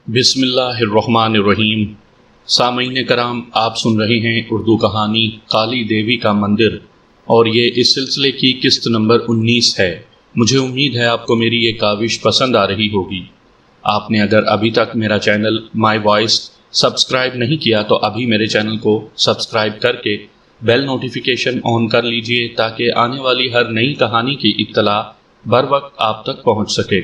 بسم اللہ الرحمن الرحیم۔ سامعین کرام، آپ سن رہے ہیں اردو کہانی کالی دیوی کا مندر، اور یہ اس سلسلے کی قسط نمبر 19 ہے۔ مجھے امید ہے آپ کو میری یہ کاوش پسند آ رہی ہوگی۔ آپ نے اگر ابھی تک میرا چینل مائی وائس سبسکرائب نہیں کیا تو ابھی میرے چینل کو سبسکرائب کر کے بیل نوٹیفیکیشن آن کر لیجئے تاکہ آنے والی ہر نئی کہانی کی اطلاع بر وقت آپ تک پہنچ سکے۔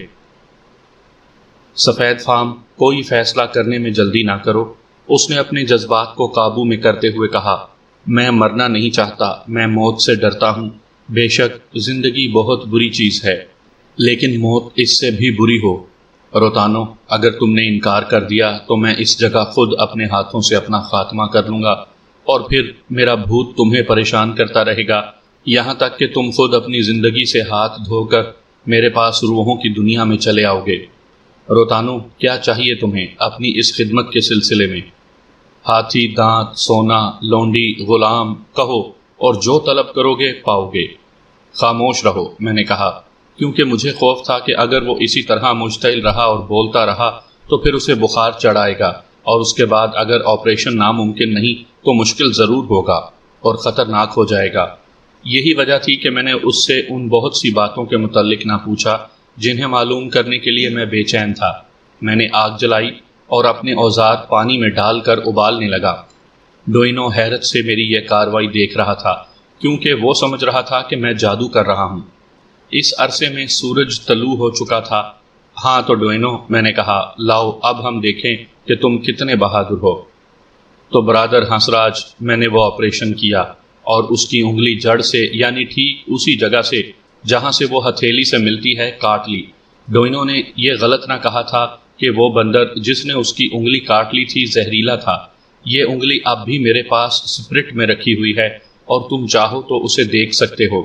سفید فام، کوئی فیصلہ کرنے میں جلدی نہ کرو، اس نے اپنے جذبات کو قابو میں کرتے ہوئے کہا۔ میں مرنا نہیں چاہتا، میں موت سے ڈرتا ہوں۔ بے شک زندگی بہت بری چیز ہے، لیکن موت اس سے بھی بری ہو۔ روتانو، اگر تم نے انکار کر دیا تو میں اس جگہ خود اپنے ہاتھوں سے اپنا خاتمہ کر لوں گا، اور پھر میرا بھوت تمہیں پریشان کرتا رہے گا، یہاں تک کہ تم خود اپنی زندگی سے ہاتھ دھو کر میرے پاس روحوں کی دنیا میں چلے آؤ گے۔ روتانو، کیا چاہیے تمہیں اپنی اس خدمت کے سلسلے میں؟ ہاتھی، دانت، سونا، لونڈی، غلام، کہو، اور جو طلب کرو گے پاؤ گے۔ خاموش رہو، میں نے کہا، کیونکہ مجھے خوف تھا کہ اگر وہ اسی طرح مشتعل رہا اور بولتا رہا تو پھر اسے بخار چڑھ آئے گا، اور اس کے بعد اگر آپریشن ناممکن نہیں تو مشکل ضرور ہوگا اور خطرناک ہو جائے گا۔ یہی وجہ تھی کہ میں نے اس سے ان بہت سی باتوں کے متعلق نہ پوچھا جنہیں معلوم کرنے کے لیے میں بے چین تھا۔ میں نے آگ جلائی اور اپنے اوزار پانی میں ڈال کر ابالنے لگا۔ ڈوئینو حیرت سے میری یہ کاروائی دیکھ رہا تھا، کیونکہ وہ سمجھ رہا تھا کہ میں جادو کر رہا ہوں۔ اس عرصے میں سورج طلوع ہو چکا تھا۔ ہاں تو ڈوئینو، میں نے کہا، لاؤ اب ہم دیکھیں کہ تم کتنے بہادر ہو۔ تو برادر ہنسراج، میں نے وہ آپریشن کیا اور اس کی انگلی جڑ سے، یعنی ٹھیک اسی جگہ سے جہاں سے وہ ہتھیلی سے ملتی ہے، کاٹ لی۔ ڈوئینو نے یہ غلط نہ کہا تھا کہ وہ بندر جس نے اس کی انگلی کاٹ لی تھی زہریلا تھا۔ یہ انگلی اب بھی میرے پاس اسپرٹ میں رکھی ہوئی ہے، اور تم چاہو تو اسے دیکھ سکتے ہو۔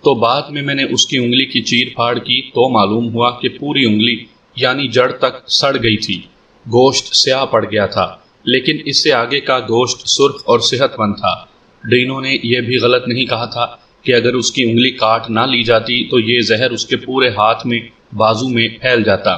تو بعد میں نے اس کی انگلی کی چیر پھاڑ کی تو معلوم ہوا کہ پوری انگلی یعنی جڑ تک سڑ گئی تھی، گوشت سیاہ پڑ گیا تھا، لیکن اس سے آگے کا گوشت سرخ اور صحت مند تھا۔ ڈوئینو نے یہ بھی غلط نہیں کہا تھا کہ اگر اس کی انگلی کاٹ نہ لی جاتی تو یہ زہر اس کے پورے ہاتھ میں، بازو میں پھیل جاتا۔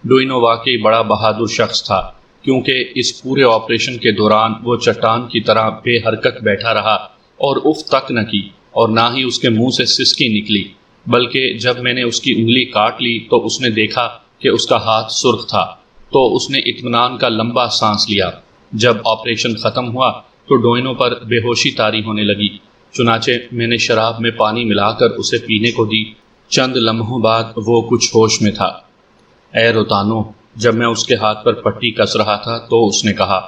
ڈوئینو واقعی بڑا بہادر شخص تھا، کیونکہ اس پورے آپریشن کے دوران وہ چٹان کی طرح بے حرکت بیٹھا رہا اور اف تک نہ کی، اور نہ ہی اس کے منہ سے سسکی نکلی، بلکہ جب میں نے اس کی انگلی کاٹ لی تو اس نے دیکھا کہ اس کا ہاتھ سرخ تھا، تو اس نے اطمینان کا لمبا سانس لیا۔ جب آپریشن ختم ہوا تو ڈوئینو پر بے ہوشی طاری ہونے لگی، چنانچہ میں نے شراب میں پانی ملا کر اسے پینے کو دی۔ چند لمحوں بعد وہ کچھ ہوش میں تھا۔ اے روتانو، جب میں اس کے ہاتھ پر پٹی کس رہا تھا تو اس نے کہا،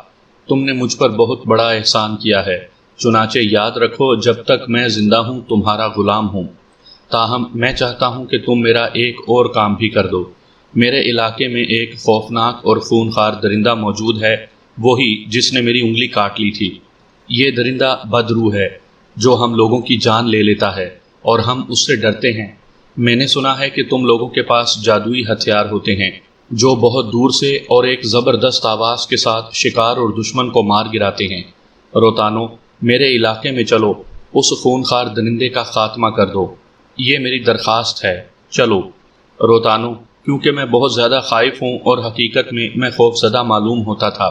تم نے مجھ پر بہت بڑا احسان کیا ہے، چنانچہ یاد رکھو جب تک میں زندہ ہوں تمہارا غلام ہوں۔ تاہم میں چاہتا ہوں کہ تم میرا ایک اور کام بھی کر دو۔ میرے علاقے میں ایک خوفناک اور خونخوار درندہ موجود ہے، وہی جس نے میری انگلی کاٹ لی تھی۔ یہ درندہ بدروح ہے جو ہم لوگوں کی جان لے لیتا ہے، اور ہم اس سے ڈرتے ہیں۔ میں نے سنا ہے کہ تم لوگوں کے پاس جادوئی ہتھیار ہوتے ہیں جو بہت دور سے اور ایک زبردست آواز کے ساتھ شکار اور دشمن کو مار گراتے ہیں۔ روتانو، میرے علاقے میں چلو، اس خونخوار درندے کا خاتمہ کر دو۔ یہ میری درخواست ہے، چلو۔ روتانو، کیونکہ میں بہت زیادہ خائف ہوں اور حقیقت میں خوف زدہ معلوم ہوتا تھا۔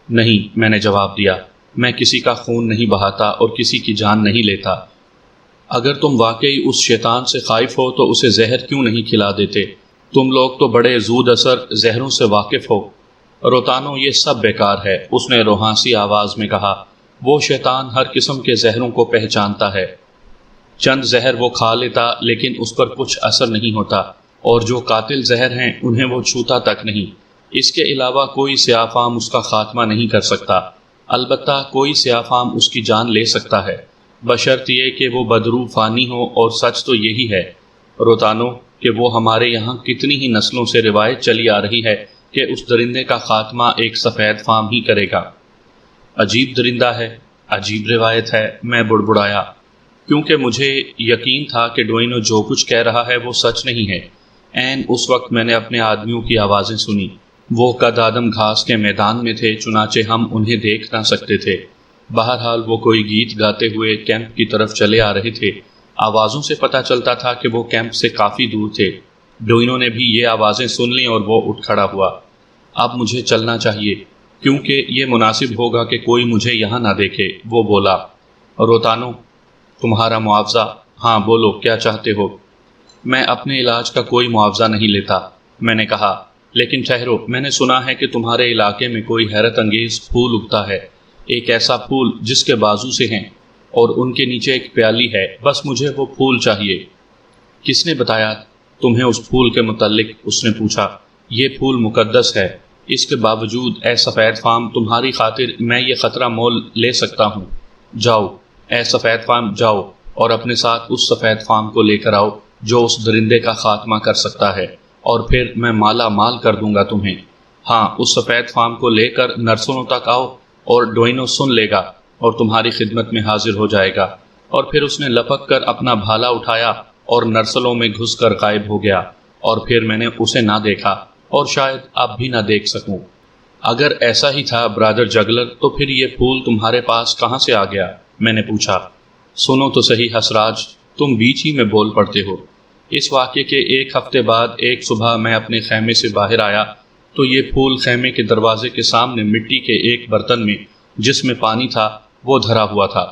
نہیں، میں نے جواب دیا، میں کسی کا خون نہیں بہاتا اور کسی کی جان نہیں لیتا۔ اگر تم واقعی اس شیطان سے خائف ہو تو اسے زہر کیوں نہیں کھلا دیتے؟ تم لوگ تو بڑے زود اثر زہروں سے واقف ہو۔ روتانو، یہ سب بیکار ہے، اس نے روحانسی آواز میں کہا۔ وہ شیطان ہر قسم کے زہروں کو پہچانتا ہے۔ چند زہر وہ کھا لیتا لیکن اس پر کچھ اثر نہیں ہوتا، اور جو قاتل زہر ہیں انہیں وہ چھوتا تک نہیں۔ اس کے علاوہ کوئی سیاہ فام اس کا خاتمہ نہیں کر سکتا، البتہ کوئی سیاہ فام اس کی جان لے سکتا ہے، بشرط یہ کہ وہ بدروح فانی ہو، اور سچ تو یہی ہے روتانو کہ وہ ہمارے یہاں کتنی ہی نسلوں سے روایت چلی آ رہی ہے کہ اس درندے کا خاتمہ ایک سفید فام ہی کرے گا۔ عجیب درندہ ہے، عجیب روایت ہے، میں بڑبڑایا، کیونکہ مجھے یقین تھا کہ ڈوئینو جو کچھ کہہ رہا ہے وہ سچ نہیں ہے۔ عین اس وقت میں نے اپنے آدمیوں کی آوازیں سنی۔ وہ قد آدم گھاس کے میدان میں تھے، چنانچہ ہم انہیں دیکھ نہ سکتے تھے۔ بہرحال وہ کوئی گیت گاتے ہوئے کیمپ کی طرف چلے آ رہے تھے۔ آوازوں سے پتہ چلتا تھا کہ وہ کیمپ سے کافی دور تھے۔ ڈوئینو نے بھی یہ آوازیں سن لیں اور وہ اٹھ کھڑا ہوا۔ اب مجھے چلنا چاہیے کیونکہ یہ مناسب ہوگا کہ کوئی مجھے یہاں نہ دیکھے۔ وہ بولا، روتانو، تمہارا معاوضہ؟ ہاں بولو، کیا چاہتے ہو؟ میں اپنے علاج کا کوئی معاوضہ نہیں لیتا، میں نے کہا، لیکن ٹھہرو، میں نے سنا ہے کہ تمہارے علاقے میں کوئی حیرت انگیز پھول اگتا ہے، ایک ایسا پھول جس کے بازو سے ہیں اور ان کے نیچے ایک پیالی ہے، بس مجھے وہ پھول چاہیے۔ کس نے بتایا تمہیں اس پھول کے متعلق؟ اس نے پوچھا۔ یہ پھول مقدس ہے، اس کے باوجود اے سفید فام، تمہاری خاطر میں یہ خطرہ مول لے سکتا ہوں۔ جاؤ اے سفید فام، جاؤ اور اپنے ساتھ اس سفید فام کو لے کر آؤ جو اس درندے کا خاتمہ کر سکتا ہے، اور پھر میں مالا مال کر دوں گا تمہیں۔ ہاں، اس سفید فام کو لے کر نرسلوں تک آؤ اور ڈوئنو سن لے گا اور تمہاری خدمت میں حاضر ہو جائے گا۔ اور پھر اس نے لپک کر اپنا بھالا اٹھایا اور نرسلوں میں گھس کر غائب ہو گیا، اور پھر میں نے اسے نہ دیکھا اور شاید اب بھی نہ دیکھ سکوں۔ اگر ایسا ہی تھا برادر جگلر، تو پھر یہ پھول تمہارے پاس کہاں سے آ گیا؟ میں نے پوچھا۔ سنو تو صحیح ہسراج، تم بیچ ہی میں بول پڑتے ہو۔ اس واقعے کے ایک ہفتے بعد ایک صبح میں اپنے خیمے سے باہر آیا تو یہ پھول خیمے کے دروازے کے سامنے مٹی کے ایک برتن میں، جس میں پانی تھا، وہ دھرا ہوا تھا۔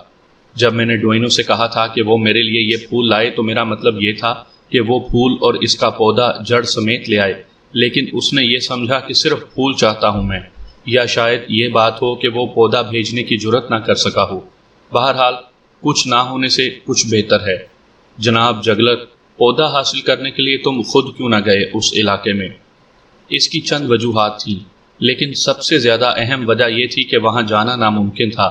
جب میں نے ڈوئنو سے کہا تھا کہ وہ میرے لیے یہ پھول لائے تو میرا مطلب یہ تھا کہ وہ پھول اور اس کا پودا جڑ سمیت لے آئے، لیکن اس نے یہ سمجھا کہ صرف پھول چاہتا ہوں میں، یا شاید یہ بات ہو کہ وہ پودا بھیجنے کی جرت نہ کر سکا ہو۔ بہرحال کچھ نہ ہونے سے کچھ بہتر ہے۔ جناب جگلر، پودا حاصل کرنے کے لیے تم خود کیوں نہ گئے اس علاقے میں؟ اس کی چند وجوہات تھیں، لیکن سب سے زیادہ اہم وجہ یہ تھی کہ وہاں جانا ناممکن تھا۔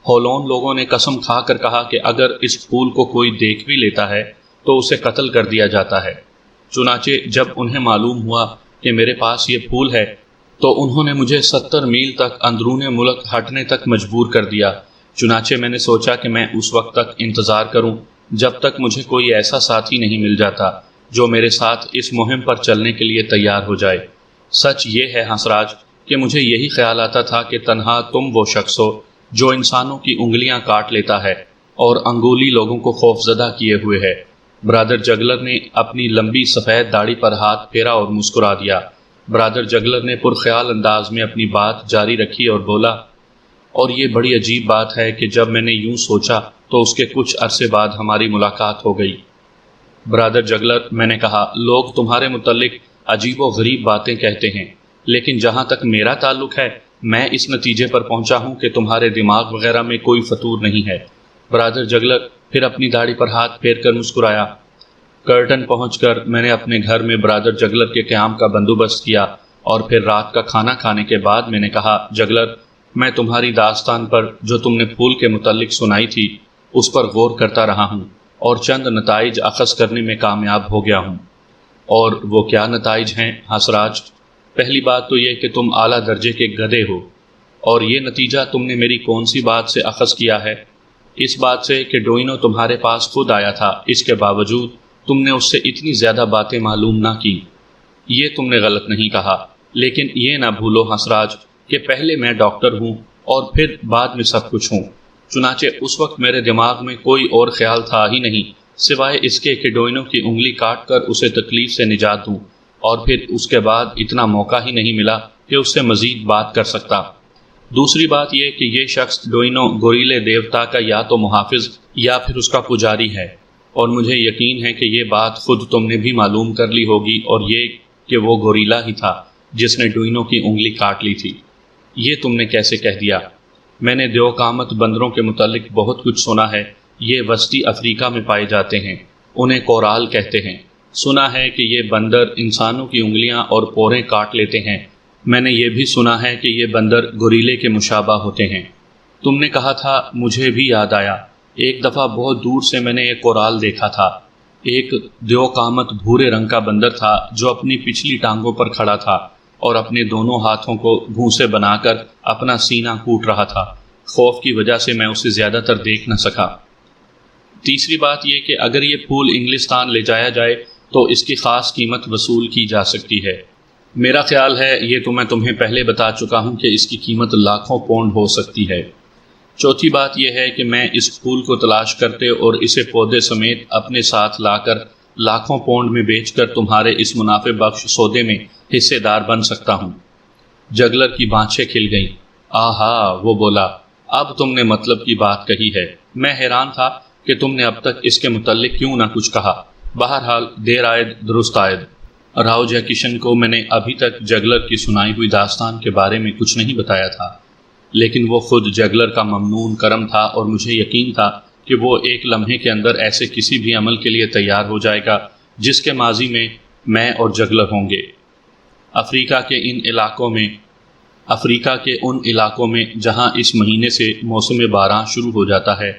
ہولون لوگوں نے قسم کھا کر کہا کہ اگر اس پھول کو کوئی دیکھ بھی لیتا ہے تو اسے قتل کر دیا جاتا ہے۔ چنانچہ جب انہیں معلوم ہوا کہ میرے پاس یہ پھول ہے تو انہوں نے مجھے 70 میل تک اندرون ملک ہٹنے تک مجبور کر دیا۔ چنانچہ میں نے سوچا کہ میں اس وقت تک انتظار کروں جب تک مجھے کوئی ایسا ساتھی نہیں مل جاتا جو میرے ساتھ اس مہم پر چلنے کے لیے تیار ہو جائے۔ سچ یہ ہے ہنسراج کہ مجھے یہی خیال آتا تھا کہ تنہا تم وہ شخص ہو جو انسانوں کی انگلیاں کاٹ لیتا ہے اور انگولی لوگوں کو خوفزدہ کیے ہوئے ہے۔ برادر جگلر نے اپنی لمبی سفید داڑھی پر ہاتھ پھیرا اور مسکرا دیا۔ برادر جگلر نے پرخیال انداز میں اپنی بات جاری رکھی اور بولا، اور یہ بڑی عجیب بات ہے کہ جب میں نے یوں سوچا تو اس کے کچھ عرصے بعد ہماری ملاقات ہو گئی۔ برادر جگلر، میں نے کہا، لوگ تمہارے متعلق عجیب و غریب باتیں کہتے ہیں، لیکن جہاں تک میرا تعلق ہے میں اس نتیجے پر پہنچا ہوں کہ تمہارے دماغ وغیرہ میں کوئی فطور نہیں ہے۔ برادر جگلر پھر اپنی داڑھی پر ہاتھ پھیر کر مسکرایا۔ کرٹن پہنچ کر میں نے اپنے گھر میں برادر جگلر کے قیام کا بندوبست کیا، اور پھر رات کا کھانا کھانے کے بعد میں نے کہا، جگلر، میں تمہاری داستان پر جو تم نے پھول کے متعلق سنائی تھی اس پر غور کرتا رہا ہوں اور چند نتائج اخذ کرنے میں کامیاب ہو گیا ہوں۔ اور وہ کیا نتائج ہیں ہنسراج؟ پہلی بات تو یہ کہ تم اعلیٰ درجے کے گدھے ہو، اور یہ نتیجہ تم نے میری کون سی بات سے اخذ کیا ہے؟ اس بات سے کہ ڈوئنو تمہارے پاس خود آیا تھا، اس کے باوجود تم نے اس سے اتنی زیادہ باتیں معلوم نہ کی۔ یہ تم نے غلط نہیں کہا، لیکن یہ نہ بھولو ہنسراج کہ پہلے میں ڈاکٹر ہوں اور پھر بعد میں سب کچھ ہوں۔ چنانچہ اس وقت میرے دماغ میں کوئی اور خیال تھا ہی نہیں سوائے اس کے کہ ڈوئنو کی انگلی کاٹ کر اسے تکلیف سے نجات دوں، اور پھر اس کے بعد اتنا موقع ہی نہیں ملا کہ اس سے مزید بات کر سکتا۔ دوسری بات یہ کہ یہ شخص ڈوئنو گوریلے دیوتا کا یا تو محافظ یا پھر اس کا پجاری ہے، اور مجھے یقین ہے کہ یہ بات خود تم نے بھی معلوم کر لی ہوگی، اور یہ کہ وہ گوریلا ہی تھا جس نے ڈوئنو کی انگلی کاٹ لی تھی۔ یہ تم نے کیسے کہہ دیا؟ میں نے دیو قامت بندروں کے متعلق بہت کچھ سنا ہے۔ یہ وسطی افریقہ میں پائے جاتے ہیں، انہیں کورال کہتے ہیں۔ سنا ہے کہ یہ بندر انسانوں کی انگلیاں اور پوریں کاٹ لیتے ہیں۔ میں نے یہ بھی سنا ہے کہ یہ بندر گوریلے کے مشابہ ہوتے ہیں۔ تم نے کہا تھا، مجھے بھی یاد آیا، ایک دفعہ بہت دور سے میں نے ایک کورال دیکھا تھا۔ ایک دیو قامت بھورے رنگ کا بندر تھا جو اپنی پچھلی ٹانگوں پر کھڑا تھا اور اپنے دونوں ہاتھوں کو گھونسے بنا کر اپنا سینہ کوٹ رہا تھا۔ خوف کی وجہ سے میں اسے زیادہ تر دیکھ نہ سکا۔ تیسری بات یہ کہ اگر یہ پھول انگلستان لے جایا جائے تو اس کی خاص قیمت وصول کی جا سکتی ہے۔ میرا خیال ہے، یہ تو میں تمہیں پہلے بتا چکا ہوں کہ اس کی قیمت لاکھوں پونڈ ہو سکتی ہے۔ چوتھی بات یہ ہے کہ میں اس پھول کو تلاش کرتے اور اسے پودے سمیت اپنے ساتھ لا کر لاکھوں پونڈ میں بیچ کر تمہارے اس منافع بخش سودے میں حصے دار بن سکتا ہوں۔ جگلر کی بانچھیں کھل گئیں۔ آہا، وہ بولا، اب تم نے مطلب کی بات کہی ہے۔ میں حیران تھا کہ تم نے اب تک اس کے متعلق کیوں نہ کچھ کہا۔ بہرحال دیر آئد درست آئد۔ راؤ جے کشن کو میں نے ابھی تک جگلر کی سنائی ہوئی داستان کے بارے میں کچھ نہیں بتایا تھا، لیکن وہ خود جگلر کا ممنون کرم تھا اور مجھے یقین تھا کہ وہ ایک لمحے کے اندر ایسے کسی بھی عمل کے لیے تیار ہو جائے گا جس کے ماضی میں اور جگلر ہوں گے۔ افریقہ کے ان علاقوں میں جہاں اس مہینے سے موسم باراں شروع ہو جاتا ہے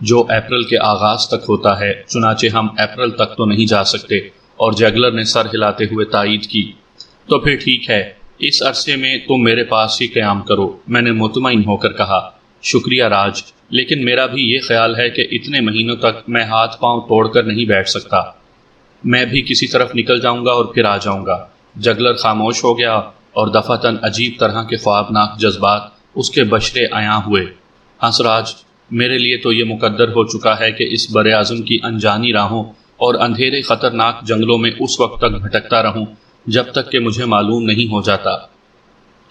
جو اپریل کے آغاز تک ہوتا ہے، چنانچہ ہم اپریل تک تو نہیں جا سکتے۔ اور جگلر نے سر ہلاتے ہوئے تائید کی۔ تو پھر ٹھیک ہے، اس عرصے میں تم میرے پاس ہی قیام کرو، میں نے مطمئن ہو کر کہا۔ شکریہ راج، لیکن میرا بھی یہ خیال ہے کہ اتنے مہینوں تک میں ہاتھ پاؤں توڑ کر نہیں بیٹھ سکتا۔ میں بھی کسی طرف نکل جاؤں گا اور پھر آ جاؤں گا۔ جگلر خاموش ہو گیا اور دفعتاً عجیب طرح کے خوابناک جذبات اس کے بشرے عیاں ہوئے۔ ہنسراج، میرے لیے تو یہ مقدر ہو چکا ہے کہ اس براعظم کی انجانی راہوں اور اندھیرے خطرناک جنگلوں میں اس وقت تک بھٹکتا رہوں جب تک کہ مجھے معلوم نہیں ہو جاتا۔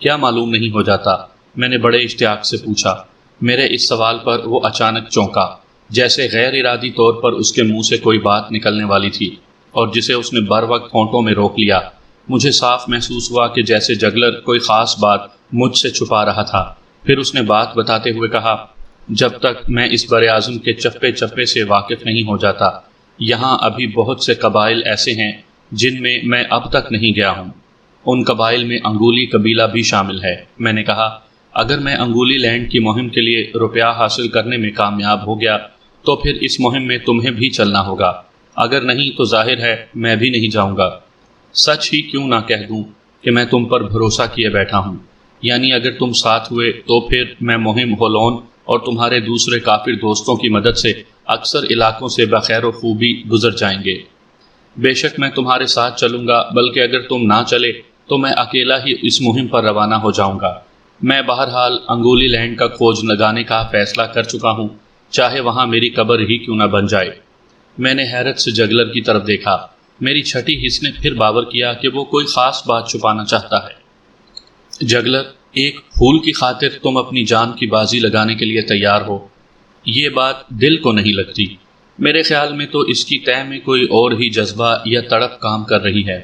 کیا معلوم نہیں ہو جاتا؟ میں نے بڑے اشتیاق سے پوچھا۔ میرے اس سوال پر وہ اچانک چونکا، جیسے غیر ارادی طور پر اس کے منہ سے کوئی بات نکلنے والی تھی اور جسے اس نے بر وقت ہونٹوں میں روک لیا۔ مجھے صاف محسوس ہوا کہ جیسے جگلر کوئی خاص بات مجھ سے چھپا رہا تھا۔ پھر اس نے بات بتاتے ہوئے کہا، جب تک میں اس براعظم کے چپے چپے سے واقف نہیں ہو جاتا، یہاں ابھی بہت سے قبائل ایسے ہیں جن میں اب تک نہیں گیا ہوں۔ ان قبائل میں انگولی قبیلہ بھی شامل ہے۔ میں نے کہا، اگر میں انگولی لینڈ کی مہم کے لیے روپیہ حاصل کرنے میں کامیاب ہو گیا تو پھر اس مہم میں تمہیں بھی چلنا ہوگا، اگر نہیں تو ظاہر ہے میں بھی نہیں جاؤں گا۔ سچ ہی کیوں نہ کہہ دوں کہ میں تم پر بھروسہ کیے بیٹھا ہوں، یعنی اگر تم ساتھ ہوئے تو پھر میں مہم ہولون اور تمہارے دوسرے کافر دوستوں کی مدد سے اکثر علاقوں سے بخیر و خوبی گزر جائیں گے۔ بے شک میں تمہارے ساتھ چلوں گا، بلکہ اگر تم نہ چلے تو میں اکیلا ہی اس مہم پر روانہ ہو جاؤں گا۔ میں بہرحال انگولی لینڈ کا کھوج لگانے کا فیصلہ کر چکا ہوں، چاہے وہاں میری قبر ہی کیوں نہ بن جائے۔ میں نے حیرت سے جگلر کی طرف دیکھا۔ میری چھٹی حس نے پھر باور کیا کہ وہ کوئی خاص بات چھپانا چاہتا ہے۔ جگلر، ایک پھول کی خاطر تم اپنی جان کی بازی لگانے کے لیے تیار ہو، یہ بات دل کو نہیں لگتی۔ میرے خیال میں تو اس کی تہ میں کوئی اور ہی جذبہ یا تڑپ کام کر رہی ہے۔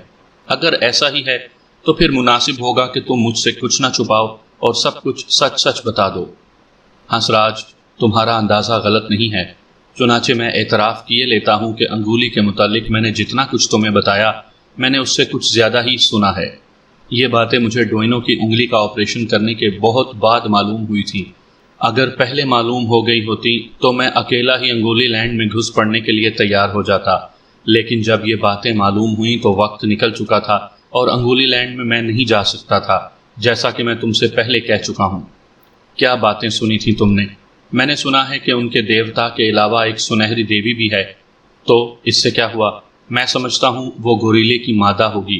اگر ایسا ہی ہے تو پھر مناسب ہوگا کہ تم مجھ سے کچھ نہ چھپاؤ اور سب کچھ سچ سچ بتا دو۔ ہنسراج، تمہارا اندازہ غلط نہیں ہے، چنانچہ میں اعتراف کیے لیتا ہوں کہ انگولی کے متعلق میں نے جتنا کچھ تمہیں بتایا، میں نے اس سے کچھ زیادہ ہی سنا ہے۔ یہ باتیں مجھے ڈوئنوں کی انگلی کا آپریشن کرنے کے بہت بعد معلوم ہوئی تھی۔ اگر پہلے معلوم ہو گئی ہوتی تو میں اکیلا ہی انگولی لینڈ میں گھس پڑنے کے لیے تیار ہو جاتا، لیکن جب یہ باتیں معلوم ہوئیں تو وقت نکل چکا تھا اور انگولی لینڈ میں نہیں جا سکتا تھا، جیسا کہ میں تم سے پہلے کہہ چکا ہوں۔ کیا باتیں سنی تھی تم نے؟ میں نے سنا ہے کہ ان کے دیوتا کے علاوہ ایک سنہری دیوی بھی ہے۔ تو اس سے کیا ہوا؟ میں سمجھتا ہوں وہ گوریلے کی مادہ ہوگی۔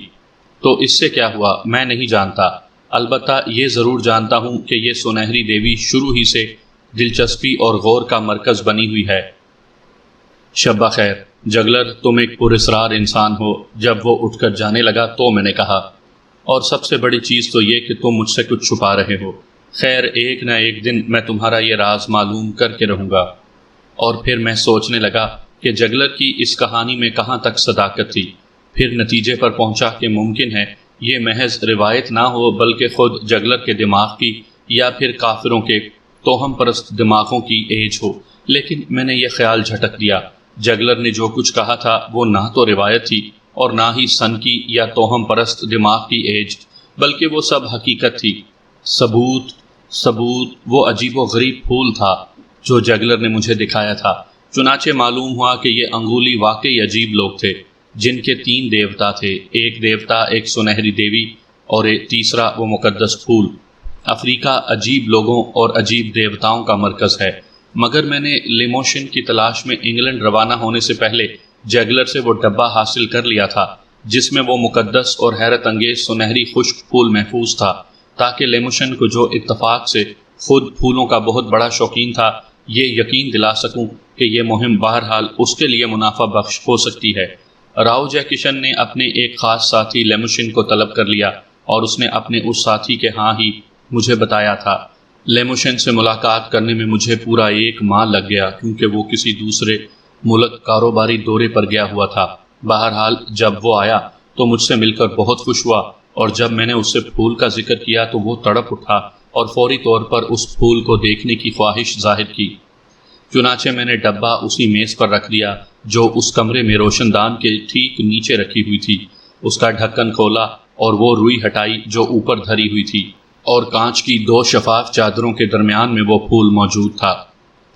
تو اس سے کیا ہوا؟ میں نہیں جانتا، البتہ یہ ضرور جانتا ہوں کہ یہ سنہری دیوی شروع ہی سے دلچسپی اور غور کا مرکز بنی ہوئی ہے۔ شب بخیر جگلر، تم ایک پراسرار انسان ہو۔ جب وہ اٹھ کر جانے لگا تو میں نے کہا، اور سب سے بڑی چیز تو یہ کہ تم مجھ سے کچھ چھپا رہے ہو۔ خیر، ایک نہ ایک دن میں تمہارا یہ راز معلوم کر کے رہوں گا۔ اور پھر میں سوچنے لگا کہ جگلر کی اس کہانی میں کہاں تک صداقت تھی۔ پھر نتیجے پر پہنچا کہ ممکن ہے یہ محض روایت نہ ہو بلکہ خود جگلر کے دماغ کی یا پھر کافروں کے توہم پرست دماغوں کی ایج ہو، لیکن میں نے یہ خیال جھٹک دیا۔ جگلر نے جو کچھ کہا تھا وہ نہ تو روایت تھی اور نہ ہی سن کی یا توہم پرست دماغ کی ایج، بلکہ وہ سب حقیقت تھی۔ ثبوت وہ عجیب و غریب پھول تھا جو جگلر نے مجھے دکھایا تھا۔ چنانچہ معلوم ہوا کہ یہ انگولی واقعی عجیب لوگ تھے جن کے 3 دیوتا تھے، ایک دیوتا، ایک سنہری دیوی اور ایک تیسرا وہ مقدس پھول۔ افریقہ عجیب لوگوں اور عجیب دیوتاؤں کا مرکز ہے، مگر میں نے لیموشن کی تلاش میں انگلینڈ روانہ ہونے سے پہلے جگلر سے وہ ڈبہ حاصل کر لیا تھا جس میں وہ مقدس اور حیرت انگیز سنہری خشک پھول محفوظ تھا، تاکہ لیموشن کو، جو اتفاق سے خود پھولوں کا بہت بڑا شوقین تھا، یہ یقین دلا سکوں کہ یہ مہم بہرحال اس کے لیے منافع بخش ہو سکتی ہے۔ راؤ جے کشن نے اپنے ایک خاص ساتھی لیموشن کو طلب کر لیا اور اس نے اپنے اس ساتھی کے ہاں ہی مجھے بتایا تھا۔ لیموشن سے ملاقات کرنے میں مجھے پورا 1 ماہ لگ گیا، کیونکہ وہ کسی دوسرے ملک کاروباری دورے پر گیا ہوا تھا۔ بہرحال جب وہ آیا تو مجھ سے مل کر بہت خوش ہوا، اور جب میں نے اس سے پھول کا ذکر کیا تو وہ تڑپ اٹھا اور فوری طور پر اس پھول کو دیکھنے کی خواہش ظاہر کی۔ چنانچہ میں نے ڈبہ اسی میز پر رکھ دیا جو اس کمرے میں روشن دان کے ٹھیک نیچے رکھی ہوئی تھی۔ اس کا ڈھکن کھولا اور وہ روئی ہٹائی جو اوپر دھری ہوئی تھی، اور کانچ کی 2 شفاف چادروں کے درمیان میں وہ پھول موجود تھا۔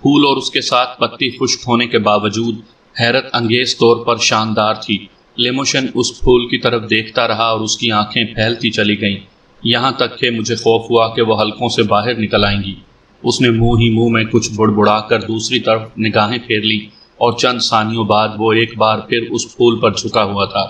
پھول اور اس کے ساتھ پتی خشک ہونے کے باوجود حیرت انگیز طور پر شاندار تھی۔ لیموشن اس پھول کی طرف دیکھتا رہا اور اس کی آنکھیں پھیلتی چلی گئیں، یہاں تک کہ مجھے خوف ہوا کہ وہ حلقوں سے باہر نکل آئیں گی۔ اس نے منہ ہی منہ میں کچھ بڑبڑا کر دوسری طرف نگاہیں پھیر لی، اور چند ثانیوں بعد وہ ایک بار پھر اس پھول پر جھکا ہوا تھا۔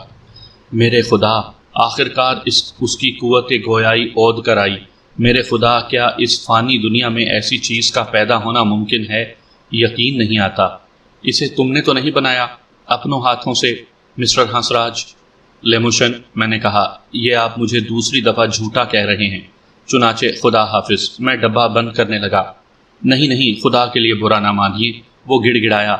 میرے خدا! آخرکار اس کی قوت گویائی عود کر آئی۔ میرے خدا، کیا اس فانی دنیا میں ایسی چیز کا پیدا ہونا ممکن ہے؟ یقین نہیں آتا۔ اسے تم نے تو نہیں بنایا اپنوں ہاتھوں سے مسٹر ہنسراج؟ لیموشن، میں نے کہا، یہ آپ مجھے دوسری دفعہ جھوٹا کہہ رہے ہیں۔ چنانچہ خدا حافظ، میں ڈبہ بند کرنے لگا۔ نہیں، خدا کے لیے برا نہ مانیے، وہ گڑ گڑایا۔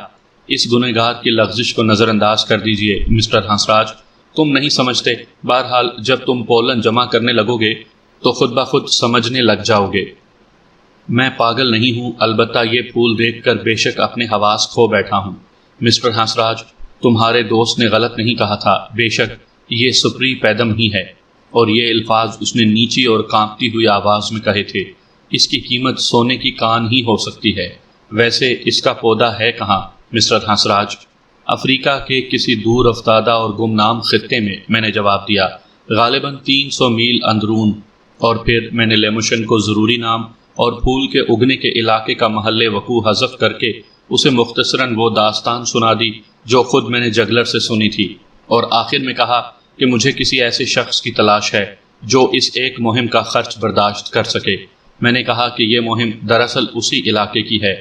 اس گنہگار کی لغزش کو نظر انداز کر دیجئے مسٹر ہنسراج، تم نہیں سمجھتے۔ بہرحال جب تم پولن جمع کرنے لگو گے تو خود بخود سمجھنے لگ جاؤ گے۔ میں پاگل نہیں ہوں، البتہ یہ پھول دیکھ کر بے شک اپنے حواس کھو بیٹھا ہوں۔ مسٹر ہنسراج، تمہارے دوست نے غلط نہیں کہا تھا، بے شک یہ سپری پیدم ہی ہے، اور یہ الفاظ اس نے نیچی اور کانپتی ہوئی آواز میں کہے تھے۔ اس کی قیمت سونے کی کان ہی ہو سکتی ہے۔ ویسے اس کا پودا ہے کہاں مسٹر ہنسراج؟ افریقہ کے کسی دور افتادہ اور گمنام خطے میں نے جواب دیا، غالباً 300 میل اندرون۔ اور پھر میں نے لیموشن کو ضروری نام اور پھول کے اگنے کے علاقے کا محل وقوع حذف کر کے اسے مختصراً وہ داستان سنا دی جو خود میں نے جگلر سے سنی تھی، اور آخر میں کہا کہ مجھے کسی ایسے شخص کی تلاش ہے جو اس ایک مہم کا خرچ برداشت کر سکے۔ میں نے کہا کہ یہ مہم دراصل اسی علاقے کی ہے۔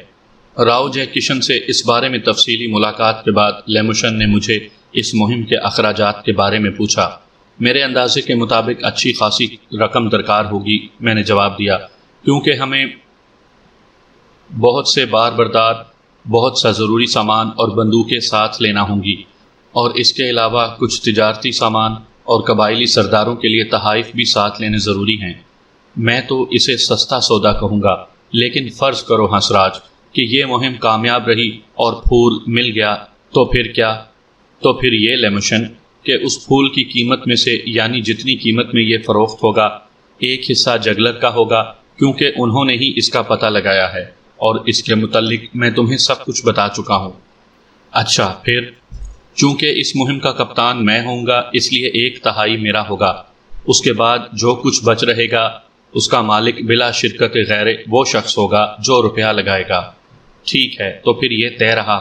راؤ جے کشن سے اس بارے میں تفصیلی ملاقات کے بعد لیموشن نے مجھے اس مہم کے اخراجات کے بارے میں پوچھا۔ میرے اندازے کے مطابق اچھی خاصی رقم درکار ہوگی، میں نے جواب دیا، کیونکہ ہمیں بہت سے بار بردار، بہت سا ضروری سامان اور بندوقیں ساتھ لینا ہوں گی، اور اس کے علاوہ کچھ تجارتی سامان اور قبائلی سرداروں کے لیے تحائف بھی ساتھ لینے ضروری ہیں۔ میں تو اسے سستا سودا کہوں گا، لیکن فرض کرو ہنسراج کہ یہ مہم کامیاب رہی اور پھول مل گیا، تو پھر کیا؟ تو پھر یہ لیموشن کہ اس پھول کی قیمت میں سے، یعنی جتنی قیمت میں یہ فروخت ہوگا، ایک حصہ جگلر کا ہوگا، کیونکہ انہوں نے ہی اس کا پتہ لگایا ہے، اور اس کے متعلق میں تمہیں سب کچھ بتا چکا ہوں۔ اچھا پھر؟ چونکہ اس مہم کا کپتان میں ہوں گا، اس لیے 1/3 میرا ہوگا۔ اس کے بعد جو کچھ بچ رہے گا اس کا مالک بلا شرکت غیر وہ شخص ہوگا جو روپیہ لگائے گا۔ ٹھیک ہے، تو پھر یہ طے رہا۔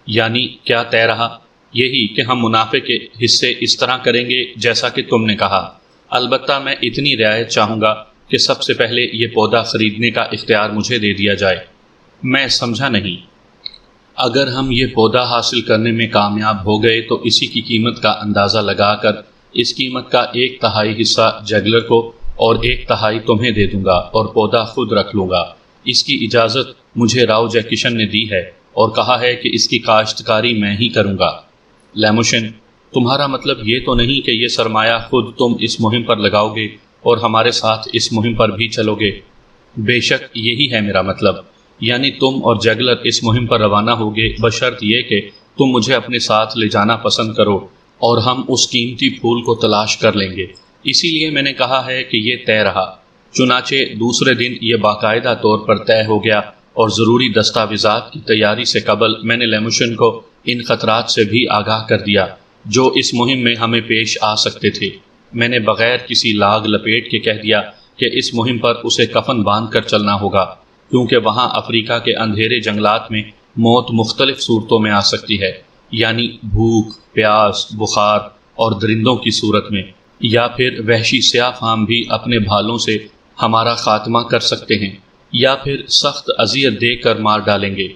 یعنی کیا طے رہا؟ یہی کہ ہم منافع کے حصے اس طرح کریں گے جیسا کہ تم نے کہا۔ البتہ میں اتنی رعایت چاہوں گا کہ سب سے پہلے یہ پودا خریدنے کا اختیار مجھے دے دیا جائے۔ میں سمجھا نہیں۔ اگر ہم یہ پودا حاصل کرنے میں کامیاب ہو گئے تو اسی کی قیمت کا اندازہ لگا کر اس قیمت کا 1/3 حصہ جگلر کو اور 1/3 تمہیں دے دوں گا، اور پودا خود رکھ لوں گا۔ اس کی اجازت مجھے راؤ جے کشن نے دی ہے اور کہا ہے کہ اس کی کاشتکاری میں ہی کروں گا۔ لیموشن، تمہارا مطلب یہ تو نہیں کہ یہ سرمایہ خود تم اس مہم پر لگاؤ گے اور ہمارے ساتھ اس مہم پر بھی چلو گے؟ بے شک یہی ہے میرا مطلب، یعنی تم اور جگلر اس مہم پر روانہ ہوگے، بشرط یہ کہ تم مجھے اپنے ساتھ لے جانا پسند کرو، اور ہم اس قیمتی پھول کو تلاش کر لیں گے۔ اسی لیے میں نے کہا ہے کہ یہ طے رہا۔ چنانچہ دوسرے دن یہ باقاعدہ طور پر طے ہو گیا، اور ضروری دستاویزات کی تیاری سے قبل میں نے لیموشن کو ان خطرات سے بھی آگاہ کر دیا جو اس مہم میں ہمیں پیش آ سکتے تھے۔ میں نے بغیر کسی لاگ لپیٹ کے کہہ دیا کہ اس مہم پر اسے کفن باندھ کر چلنا ہوگا، کیونکہ وہاں افریقہ کے اندھیرے جنگلات میں موت مختلف صورتوں میں آ سکتی ہے، یعنی بھوک، پیاس، بخار اور درندوں کی صورت میں، یا پھر وحشی سیاہ فام بھی اپنے بھالوں سے ہمارا خاتمہ کر سکتے ہیں، یا پھر سخت اذیت دے کر مار ڈالیں گے۔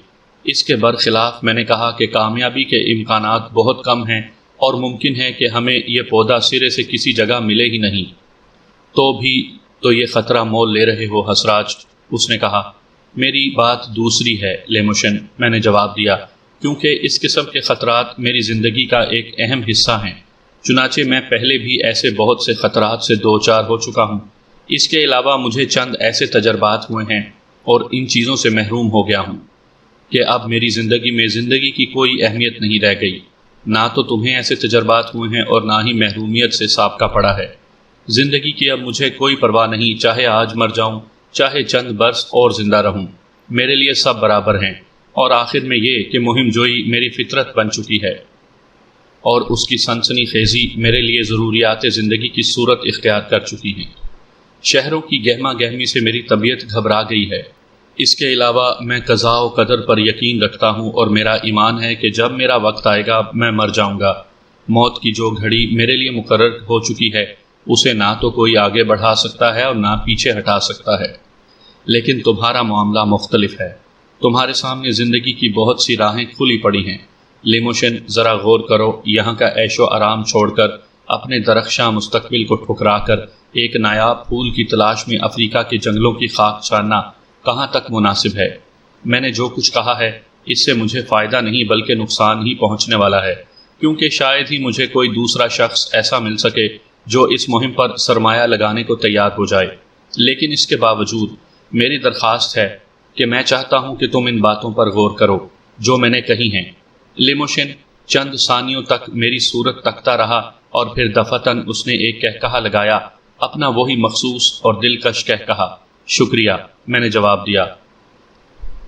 اس کے برخلاف میں نے کہا کہ کامیابی کے امکانات بہت کم ہیں، اور ممکن ہے کہ ہمیں یہ پودا سرے سے کسی جگہ ملے ہی نہیں۔ تو بھی تو یہ خطرہ مول لے رہے ہو حسراج، اس نے کہا۔ میری بات دوسری ہے لیموشن، میں نے جواب دیا، کیونکہ اس قسم کے خطرات میری زندگی کا ایک اہم حصہ ہیں۔ چنانچہ میں پہلے بھی ایسے بہت سے خطرات سے دوچار ہو چکا ہوں۔ اس کے علاوہ مجھے چند ایسے تجربات ہوئے ہیں اور ان چیزوں سے محروم ہو گیا ہوں کہ اب میری زندگی میں زندگی کی کوئی اہمیت نہیں رہ گئی۔ نہ تو تمہیں ایسے تجربات ہوئے ہیں اور نہ ہی محرومیت سے سابقہ پڑا ہے۔ زندگی کی اب مجھے کوئی پرواہ نہیں، چاہے آج مر جاؤں، چاہے چند برس اور زندہ رہوں، میرے لیے سب برابر ہیں۔ اور آخر میں یہ کہ مہم جوئی میری فطرت بن چکی ہے اور اس کی سنسنی خیزی میرے لیے ضروریات زندگی کی صورت اختیار کر چکی ہیں۔ شہروں کی گہما گہمی سے میری طبیعت گھبرا گئی ہے۔ اس کے علاوہ میں قضاء و قدر پر یقین رکھتا ہوں اور میرا ایمان ہے کہ جب میرا وقت آئے گا میں مر جاؤں گا۔ موت کی جو گھڑی میرے لیے مقرر ہو چکی ہے اسے نہ تو کوئی آگے بڑھا سکتا ہے اور نہ پیچھے ہٹا سکتا ہے۔ لیکن تمہارا معاملہ مختلف ہے۔ تمہارے سامنے زندگی کی بہت سی راہیں کھلی پڑی ہیں۔ لیموشن، ذرا غور کرو، یہاں کا عیش و آرام چھوڑ کر، اپنے درخشاں مستقبل کو ٹھکرا کر ایک نایاب پھول کی تلاش میں افریقہ کے جنگلوں کی خاک چھاننا کہاں تک مناسب ہے؟ میں نے جو کچھ کہا ہے اس سے مجھے فائدہ نہیں بلکہ نقصان ہی پہنچنے والا ہے، کیونکہ شاید ہی مجھے کوئی دوسرا شخص ایسا مل سکے جو اس مہم پر سرمایہ لگانے کو تیار ہو جائے۔ لیکن اس کے باوجود میری درخواست ہے کہ میں چاہتا ہوں کہ تم ان باتوں پر غور کرو جو میں نے کہی ہیں۔ لیموشن چند ثانیوں تک میری صورت تکتا رہا اور پھر دفتن اس نے ایک کہکہا لگایا، اپنا وہی مخصوص اور دلکش کہکہا۔ شکریہ، میں نے جواب دیا۔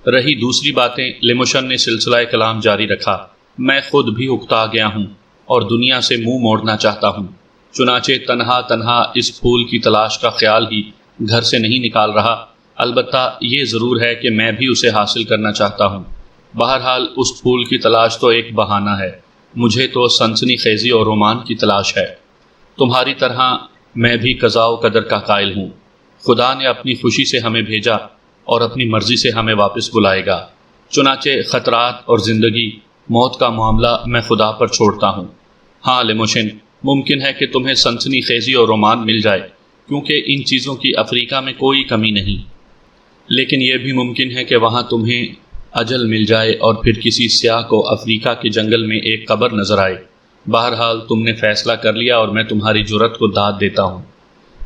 رہی دوسری باتیں، لیموشن نے سلسلہ کلام جاری رکھا، میں خود بھی اکتا گیا ہوں اور دنیا سے منہ موڑنا چاہتا ہوں۔ چنانچہ تنہا اس پھول کی تلاش کا خیال ہی گھر سے نہیں نکال رہا۔ البتہ یہ ضرور ہے کہ میں بھی اسے حاصل کرنا چاہتا ہوں۔ بہرحال اس پھول کی تلاش تو ایک بہانہ ہے، مجھے تو سنسنی خیزی اور رومان کی تلاش ہے۔ تمہاری طرح میں بھی قضاء و قدر کا قائل ہوں۔ خدا نے اپنی خوشی سے ہمیں بھیجا اور اپنی مرضی سے ہمیں واپس بلائے گا۔ چنانچہ خطرات اور زندگی موت کا معاملہ میں خدا پر چھوڑتا ہوں۔ ہاں لیموشن، ممکن ہے کہ تمہیں سنسنی خیزی اور رومان مل جائے، کیونکہ ان چیزوں کی افریقہ میں کوئی کمی نہیں، لیکن یہ بھی ممکن ہے کہ وہاں تمہیں اجل مل جائے اور پھر کسی سیاح کو افریقہ کے جنگل میں ایک قبر نظر آئے۔ بہرحال تم نے فیصلہ کر لیا اور میں تمہاری جرأت کو داد دیتا ہوں۔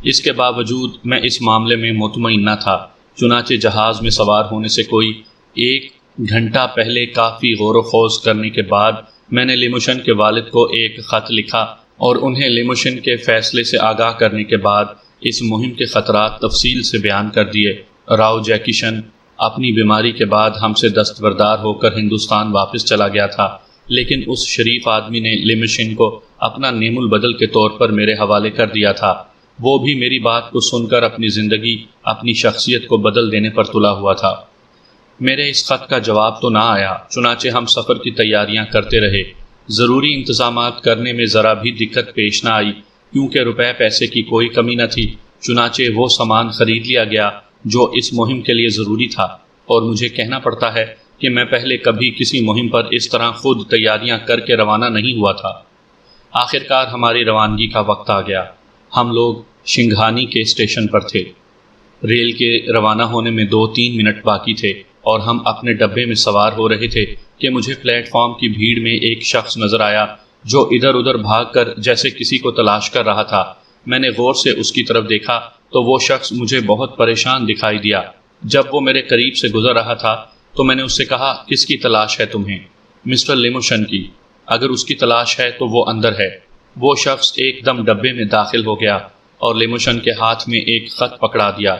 اس کے باوجود میں اس معاملے میں مطمئن نہ تھا۔ چنانچہ جہاز میں سوار ہونے سے کوئی 1 گھنٹہ پہلے کافی غور و خوض کرنے کے بعد میں نے لیموشن کے والد کو ایک خط لکھا اور انہیں لیموشن کے فیصلے سے آگاہ کرنے کے بعد اس مہم کے خطرات تفصیل سے بیان کر دیے۔ راؤ جیکیشن اپنی بیماری کے بعد ہم سے دستبردار ہو کر ہندوستان واپس چلا گیا تھا، لیکن اس شریف آدمی نے لیموشن کو اپنا نیم البدل کے طور پر میرے حوالے کر دیا تھا۔ وہ بھی میری بات کو سن کر اپنی زندگی، اپنی شخصیت کو بدل دینے پر تلا ہوا تھا۔ میرے اس خط کا جواب تو نہ آیا، چنانچہ ہم سفر کی تیاریاں کرتے رہے۔ ضروری انتظامات کرنے میں ذرا بھی دقت پیش نہ آئی، کیونکہ روپے پیسے کی کوئی کمی نہ تھی۔ چنانچہ وہ سامان خرید لیا گیا جو اس مہم کے لیے ضروری تھا، اور مجھے کہنا پڑتا ہے کہ میں پہلے کبھی کسی مہم پر اس طرح خود تیاریاں کر کے روانہ نہیں ہوا تھا۔ آخرکار ہماری روانگی کا وقت آ گیا۔ ہم لوگ شنگھانی کے اسٹیشن پر تھے۔ ریل کے روانہ ہونے میں 2-3 منٹ باقی تھے اور ہم اپنے ڈبے میں سوار ہو رہے تھے کہ مجھے پلیٹ فارم کی بھیڑ میں ایک شخص نظر آیا جو ادھر ادھر بھاگ کر جیسے کسی کو تلاش کر رہا تھا۔ میں نے غور سے اس کی طرف دیکھا تو وہ شخص مجھے بہت پریشان دکھائی دیا۔ جب وہ میرے قریب سے گزر رہا تھا تو میں نے اس سے کہا، کس کی تلاش ہے تمہیں؟ مسٹر لیموشن کی۔ اگر اس کی تلاش ہے تو وہ اندر ہے۔ وہ شخص ایک دم ڈبے میں داخل ہو گیا اور لیموشن کے ہاتھ میں ایک خط پکڑا دیا۔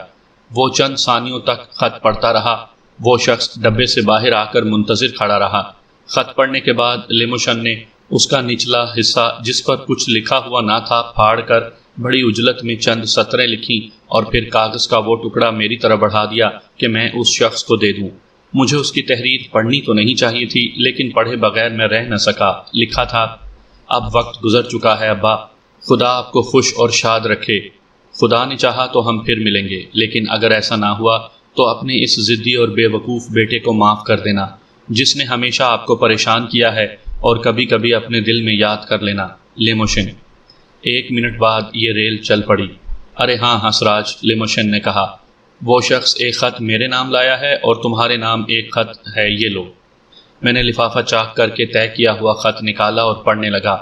وہ چند ثانیوں تک خط پڑھتا رہا۔ وہ شخص ڈبے سے باہر آ کر منتظر کھڑا رہا۔ خط پڑھنے کے بعد لیموشن نے اس کا نچلا حصہ جس پر کچھ لکھا ہوا نہ تھا پھاڑ کر بڑی عجلت میں چند سطریں لکھیں اور پھر کاغذ کا وہ ٹکڑا میری طرف بڑھا دیا کہ میں اس شخص کو دے دوں۔ مجھے اس کی تحریر پڑھنی تو نہیں چاہیے تھی، لیکن پڑھے بغیر میں رہ نہ سکا۔ لکھا تھا، اب وقت گزر چکا ہے ابا، خدا آپ کو خوش اور شاد رکھے۔ خدا نے چاہا تو ہم پھر ملیں گے، لیکن اگر ایسا نہ ہوا تو اپنے اس ضدی اور بے وقوف بیٹے کو معاف کر دینا، جس نے ہمیشہ آپ کو پریشان کیا ہے، اور کبھی کبھی اپنے دل میں یاد کر لینا، لیموشن۔ 1 منٹ بعد یہ ریل چل پڑی۔ ارے ہاں ہنسراج، لیموشن نے کہا، وہ شخص ایک خط میرے نام لایا ہے اور تمہارے نام ایک خط ہے، یہ لو۔ میں نے لفافہ چاک کر کے طے کیا ہوا خط نکالا اور پڑھنے لگا۔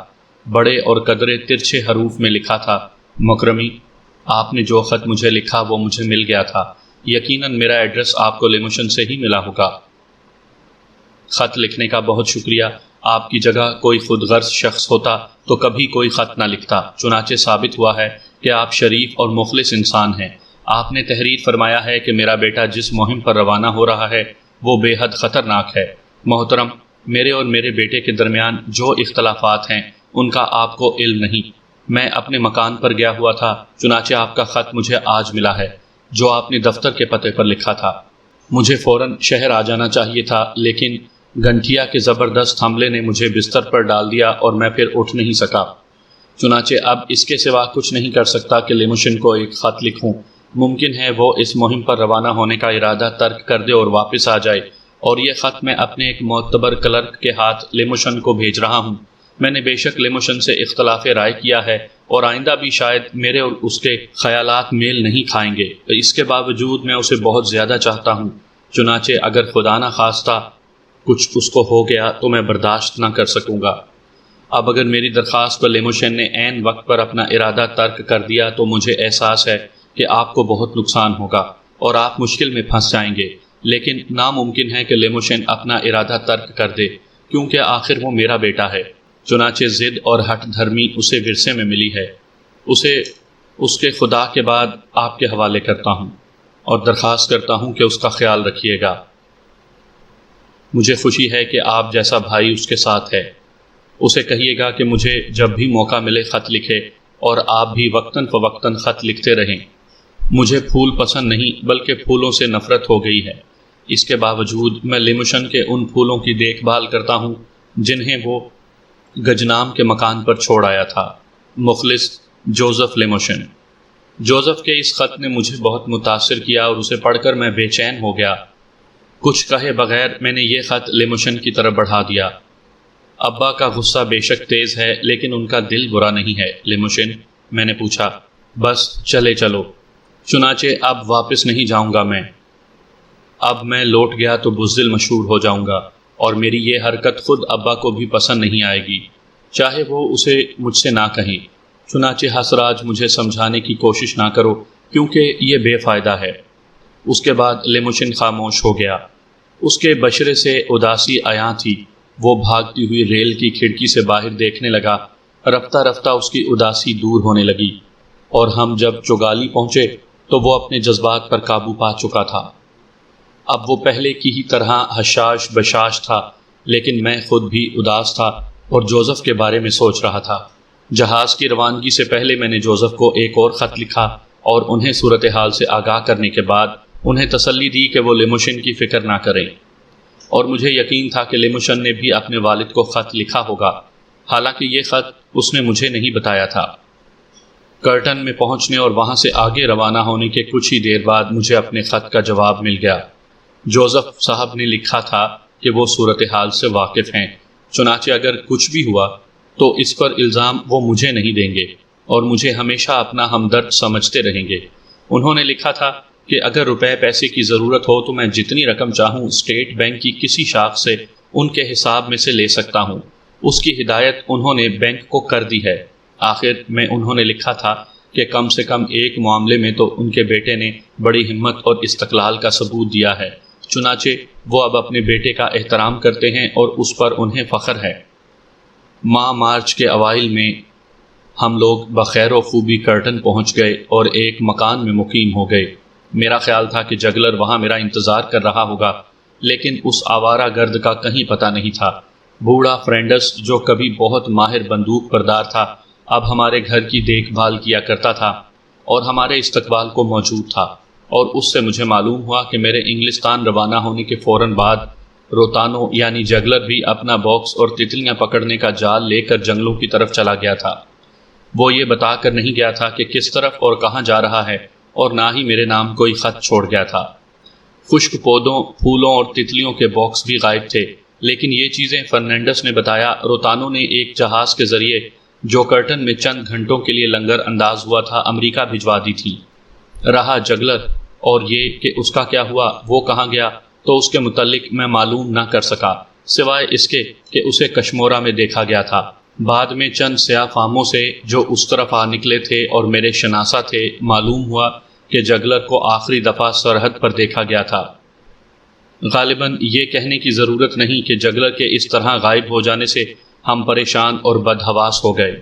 بڑے اور قدرے ترچھے حروف میں لکھا تھا، مکرمی، آپ نے جو خط مجھے لکھا وہ مجھے مل گیا تھا، یقیناً میرا ایڈریس آپ کو لیموشن سے ہی ملا ہوگا۔ خط لکھنے کا بہت شکریہ، آپ کی جگہ کوئی خود غرض شخص ہوتا تو کبھی کوئی خط نہ لکھتا، چنانچہ ثابت ہوا ہے کہ آپ شریف اور مخلص انسان ہیں۔ آپ نے تحریر فرمایا ہے کہ میرا بیٹا جس مہم پر روانہ ہو رہا ہے وہ بے حد خطرناک ہے۔ محترم، میرے اور میرے بیٹے کے درمیان جو اختلافات ہیں ان کا آپ کو علم نہیں۔ میں اپنے مکان پر گیا ہوا تھا، چنانچہ آپ کا خط مجھے آج ملا ہے جو آپ نے دفتر کے پتے پر لکھا تھا۔ مجھے فوراً شہر آ جانا چاہیے تھا، لیکن گھنٹیا کے زبردست حملے نے مجھے بستر پر ڈال دیا اور میں پھر اٹھ نہیں سکا۔ چنانچہ اب اس کے سوا کچھ نہیں کر سکتا کہ لیموشن کو ایک خط لکھوں۔ ممکن ہے وہ اس مہم پر روانہ ہونے کا ارادہ ترک کر دے اور واپس آ جائے، اور یہ خط میں اپنے ایک معتبر کلرک کے ہاتھ لیموشن کو بھیج رہا ہوں۔ میں نے بے شک لیموشن سے اختلاف رائے کیا ہے اور آئندہ بھی شاید میرے اور اس کے خیالات میل نہیں کھائیں گے، اس کے باوجود میں اسے بہت زیادہ چاہتا ہوں۔ چنانچہ اگر خدا نہ خواستہ کچھ اس کو ہو گیا تو میں برداشت نہ کر سکوں گا۔ اب اگر میری درخواست پر لیموشن نے عین وقت پر اپنا ارادہ ترک کر دیا تو مجھے احساس ہے کہ آپ کو بہت نقصان ہوگا اور آپ مشکل میں پھنس جائیں گے، لیکن ناممکن ہے کہ لیموشن اپنا ارادہ ترک کر دے، کیونکہ آخر وہ میرا بیٹا ہے۔ چنانچہ ضد اور ہٹ دھرمی اسے ورثے میں ملی ہے، اسے اس کے خدا کے بعد آپ کے حوالے کرتا ہوں اور درخواست کرتا ہوں کہ اس کا خیال رکھیے گا۔ مجھے خوشی ہے کہ آپ جیسا بھائی اس کے ساتھ ہے۔ اسے کہیے گا کہ مجھے جب بھی موقع ملے خط لکھے، اور آپ بھی وقتاً فوقتاً خط لکھتے رہیں۔ مجھے پھول پسند نہیں بلکہ پھولوں سے نفرت ہو گئی ہے۔ اس کے باوجود میں لیموشن کے ان پھولوں کی دیکھ بھال کرتا ہوں جنہیں وہ گجنام کے مکان پر چھوڑ آیا تھا۔ مخلص جوزف لیموشن۔ جوزف کے اس خط نے مجھے بہت متاثر کیا اور اسے پڑھ کر میں بے چین ہو گیا۔ کچھ کہے بغیر میں نے یہ خط لیموشن کی طرف بڑھا دیا۔ ابا کا غصہ بے شک تیز ہے لیکن ان کا دل برا نہیں ہے لیموشن، میں نے پوچھا۔ بس چلے چلو، چنانچہ اب واپس نہیں جاؤں گا میں۔ اب میں لوٹ گیا تو بزدل مشہور ہو جاؤں گا، اور میری یہ حرکت خود ابا کو بھی پسند نہیں آئے گی، چاہے وہ اسے مجھ سے نہ کہیں۔ چنانچہ ہنسراج مجھے سمجھانے کی کوشش نہ کرو کیونکہ یہ بے فائدہ ہے۔ اس کے بعد لیموشن خاموش ہو گیا۔ اس کے بشرے سے اداسی عیاں تھی۔ وہ بھاگتی ہوئی ریل کی کھڑکی سے باہر دیکھنے لگا۔ رفتہ رفتہ اس کی اداسی دور ہونے لگی، اور ہم جب چوگالی پہنچے تو وہ اپنے جذبات پر قابو پا چکا تھا۔ اب وہ پہلے کی ہی طرح حشاش بشاش تھا، لیکن میں خود بھی اداس تھا اور جوزف کے بارے میں سوچ رہا تھا۔ جہاز کی روانگی سے پہلے میں نے جوزف کو ایک اور خط لکھا اور انہیں صورتحال سے آگاہ کرنے کے بعد انہیں تسلی دی کہ وہ لیموشن کی فکر نہ کریں، اور مجھے یقین تھا کہ لیموشن نے بھی اپنے والد کو خط لکھا ہوگا، حالانکہ یہ خط اس نے مجھے نہیں بتایا تھا۔ کرٹن میں پہنچنے اور وہاں سے آگے روانہ ہونے کے کچھ ہی دیر بعد مجھے اپنے خط کا جواب مل گیا۔ جوزف صاحب نے لکھا تھا کہ وہ صورتحال سے واقف ہیں، چنانچہ اگر کچھ بھی ہوا تو اس پر الزام وہ مجھے نہیں دیں گے اور مجھے ہمیشہ اپنا ہمدرد سمجھتے رہیں گے۔ انہوں نے لکھا تھا کہ اگر روپے پیسے کی ضرورت ہو تو میں جتنی رقم چاہوں اسٹیٹ بینک کی کسی شاخ سے ان کے حساب میں سے لے سکتا ہوں۔ اس کی ہدایت انہوں نے بینک کو کر دی ہے۔ آخر میں انہوں نے لکھا تھا کہ کم سے کم ایک معاملے میں تو ان کے بیٹے نے بڑی ہمت اور استقلال کا ثبوت دیا ہے، چنانچہ وہ اب اپنے بیٹے کا احترام کرتے ہیں اور اس پر انہیں فخر ہے۔ ماہ مارچ کے اوائل میں ہم لوگ بخیر و خوبی کرٹن پہنچ گئے اور ایک مکان میں مقیم ہو گئے۔ میرا خیال تھا کہ جگلر وہاں میرا انتظار کر رہا ہوگا، لیکن اس آوارہ گرد کا کہیں پتہ نہیں تھا۔ بوڑھا فرینڈس جو کبھی بہت ماہر بندوق بردار تھا اب ہمارے گھر کی دیکھ بھال کیا کرتا تھا اور ہمارے استقبال کو موجود تھا، اور اس سے مجھے معلوم ہوا کہ میرے انگلستان روانہ ہونے کے فوراً بعد روتانو یعنی جگلر بھی اپنا باکس اور تتلیاں پکڑنے کا جال لے کر جنگلوں کی طرف چلا گیا تھا۔ وہ یہ بتا کر نہیں گیا تھا کہ کس طرف اور کہاں جا رہا ہے، اور نہ ہی میرے نام کوئی خط چھوڑ گیا تھا۔ خشک پودوں، پھولوں اور تتلیوں کے باکس بھی غائب تھے، لیکن یہ چیزیں فرنینڈس نے بتایا روتانو نے ایک جہاز کے ذریعے جو کرٹن میں چند گھنٹوں کے لیے لنگر انداز ہوا تھا امریکہ بھجوا دی تھی۔ رہا جگلر اور یہ کہ اس کا کیا ہوا، وہ کہاں گیا، تو اس کے متعلق میں معلوم نہ کر سکا، سوائے اس کے کہ اسے کشمورہ میں دیکھا گیا تھا۔ بعد میں چند سیاہ فاموں سے جو اس طرف آ نکلے تھے اور میرے شناسہ تھے، معلوم ہوا کہ جگلر کو آخری دفعہ سرحد پر دیکھا گیا تھا۔ غالباً یہ کہنے کی ضرورت نہیں کہ جگلر کے اس طرح غائب ہو جانے سے ہم پریشان اور بدحواس ہو گئے۔